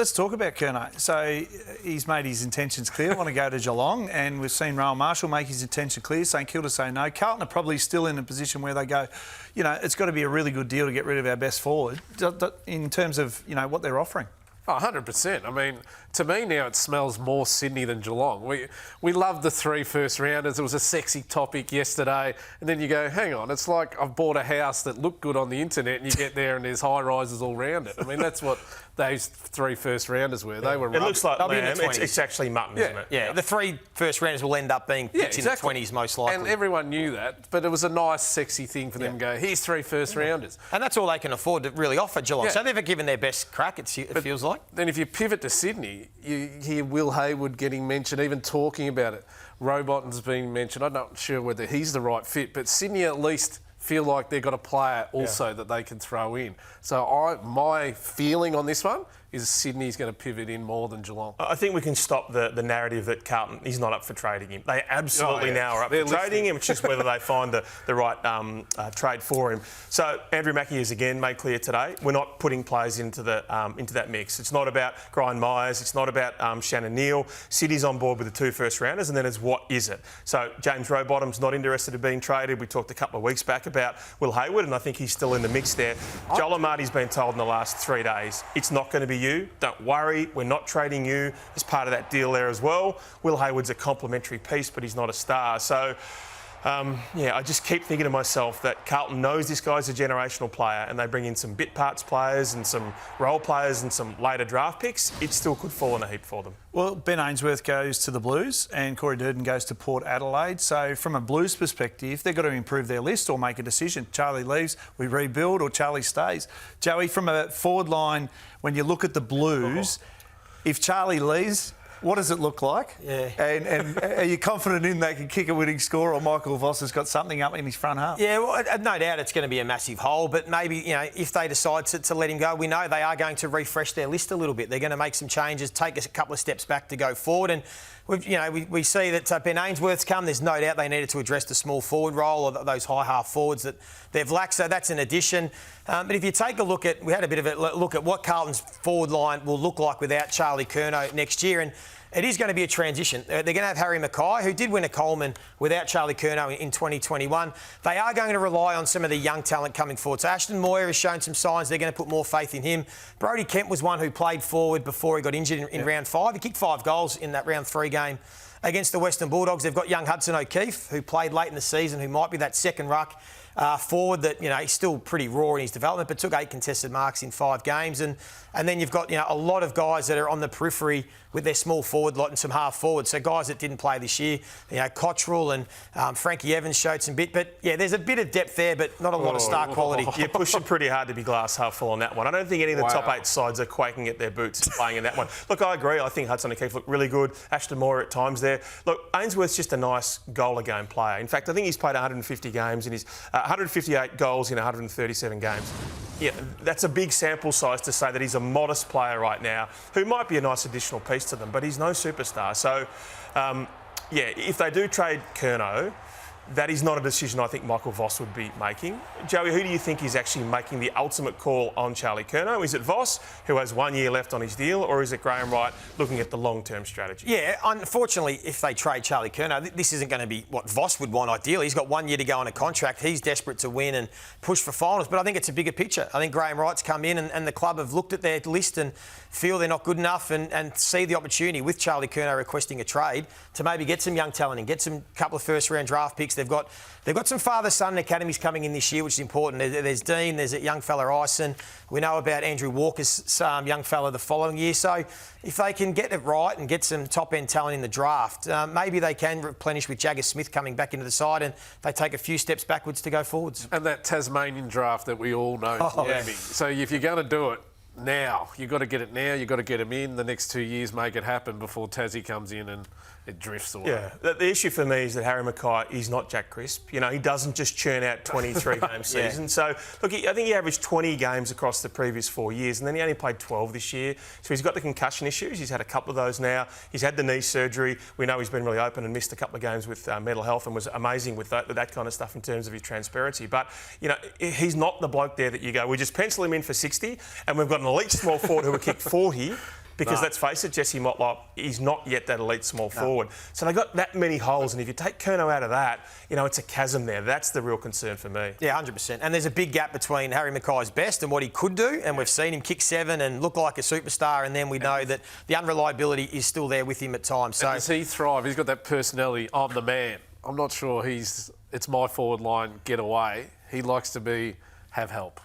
let's talk about Curnow. So he's made his intentions clear, want to go to Geelong, and we've seen Rowan Marshall make his intention clear, St Kilda say no. Carlton are probably still in a position where they go, you know, it's got to be a really good deal to get rid of our best forward in terms of, you know, what they're offering. Oh, 100%. I mean, to me now it smells more Sydney than Geelong. We love the 3 first rounders. It was a sexy topic yesterday. And then you go, hang on, it's like I've bought a house that looked good on the internet and you get there and there's high-rises all around it. I mean, that's what those 3 first rounders were. They were It looks like lamb. in the It's actually mutton, isn't it? Yeah, the 3 first rounders will end up being picked in the 20s most likely. And everyone knew that, but it was a nice, sexy thing for them to go, here's 3 first rounders. And that's all they can afford to really offer Geelong. So they've given their best crack, it feels like. Then if you pivot to Sydney, you hear Will Hayward getting mentioned, even talking about it. Rowbottom's being mentioned. I'm not sure whether he's the right fit, but Sydney at least feel like they've got a player also that they can throw in. So my feeling on this one is Sydney's going to pivot in more than Geelong. I think we can stop the narrative that Carlton is not up for trading him. They absolutely now are up for trading him. It's just whether they find the right trade for him. So Andrew Mackie has again made clear today, we're not putting players into that mix. It's not about Brian Myers. It's not about Shannon Neal. City's on board with the 2 first rounders, and then it's what is it? So James Rowbottom's not interested in being traded. We talked a couple of weeks back about Will Hayward, and I think he's still in the mix there. Joel Amartey's been told in the last 3 days, it's not going to be you. Don't worry, we're not trading you as part of that deal there as well. Will Hayward's a complementary piece, but he's not a star. So, I just keep thinking to myself that Carlton knows this guy's a generational player and they bring in some bit parts players and some role players and some later draft picks. It still could fall in a heap for them. Well, Ben Ainsworth goes to the Blues and Corey Durden goes to Port Adelaide. So from a Blues perspective, they've got to improve their list or make a decision. Charlie leaves, we rebuild, or Charlie stays. Joey, from a forward line, when you look at the Blues, if Charlie leaves, what does it look like? Yeah. And are you confident in they can kick a winning score, or Michael Voss has got something up in his front half? Yeah, well, no doubt it's going to be a massive hole, but maybe, you know, if they decide to let him go, we know they are going to refresh their list a little bit. They're going to make some changes, take us a couple of steps back to go forward. And we see that Ben Ainsworth's come. There's no doubt they needed to address the small forward role or those high half forwards that they've lacked. So that's an addition. But if you take a look at, we had a bit of a look at what Carlton's forward line will look like without Charlie Curnow next year. And it is going to be a transition. They're going to have Harry Mackay, who did win a Coleman without Charlie Curnow in 2021. They are going to rely on some of the young talent coming forward. So Ashton Moyer has shown some signs they're going to put more faith in him. Brodie Kemp was one who played forward before he got injured in round 5. He kicked 5 goals in that round 3 game against the Western Bulldogs. They've got young Hudson O'Keefe, who played late in the season, who might be that second ruck forward that, you know, he's still pretty raw in his development, but took 8 contested marks in 5 games. And then you've got, you know, a lot of guys that are on the periphery with their small forward lot and some half forwards. So guys that didn't play this year, you know, Cottrell and Frankie Evans showed some bit. But yeah, there's a bit of depth there, but not a lot of star quality. You're pushing pretty hard to be glass half full on that one. I don't think any of the top 8 sides are quaking at their boots playing in that one. Look, I agree. I think Hudson O'Keefe looked really good. Ashton Moore at times there. Look, Ainsworth's just a nice goal-a-game player. In fact, I think he's played 150 games in his 158 goals in 137 games. Yeah, that's a big sample size to say that he's a modest player right now who might be a nice additional piece to them, but he's no superstar. So, if they do trade Curnow, that is not a decision I think Michael Voss would be making. Joey, who do you think is actually making the ultimate call on Charlie Curnow? Is it Voss, who has 1 year left on his deal, or is it Graham Wright looking at the long-term strategy? Yeah, unfortunately, if they trade Charlie Curnow, this isn't going to be what Voss would want ideally. He's got 1 year to go on a contract. He's desperate to win and push for finals, but I think it's a bigger picture. I think Graham Wright's come in and the club have looked at their list and feel they're not good enough and see the opportunity with Charlie Curnow requesting a trade to maybe get some young talent and get some couple of first-round draft picks. They've got some father-son academies coming in this year, which is important. There's Dean, there's a young fella, Ison. We know about Andrew Walker's young fella the following year. So if they can get it right and get some top-end talent in the draft, maybe they can replenish with Jagger Smith coming back into the side and they take a few steps backwards to go forwards. And that Tasmanian draft that we all know. So if you're going to do it now, you've got to get it now, you've got to get him in the next 2 years, make it happen before Tassie comes in and it drifts away. Yeah, the issue for me is that Harry Mackay is not Jack Crisp. You know, he doesn't just churn out 23-game seasons. So, look, I think he averaged 20 games across the previous 4 years, and then he only played 12 this year. So he's got the concussion issues. He's had a couple of those now. He's had the knee surgery. We know he's been really open and missed a couple of games with mental health and was amazing with that kind of stuff in terms of his transparency. But, you know, he's not the bloke there that you go, we just pencil him in for 60 and we've got an elite small forward who will kick 40 Because No. let's face it, Jesse Motlop is not yet that elite small forward. So they've got that many holes, and if you take Curnow out of that, it's a chasm there. That's the real concern for me. Yeah, 100%. And there's a big gap between Harry Mackay's best and what he could do, and we've seen him kick 7 and look like a superstar, and then we know that the unreliability is still there with him at times. So does he thrive? He's got that personality. I'm the man. I'm not sure it's my forward line, get away. He likes to have help.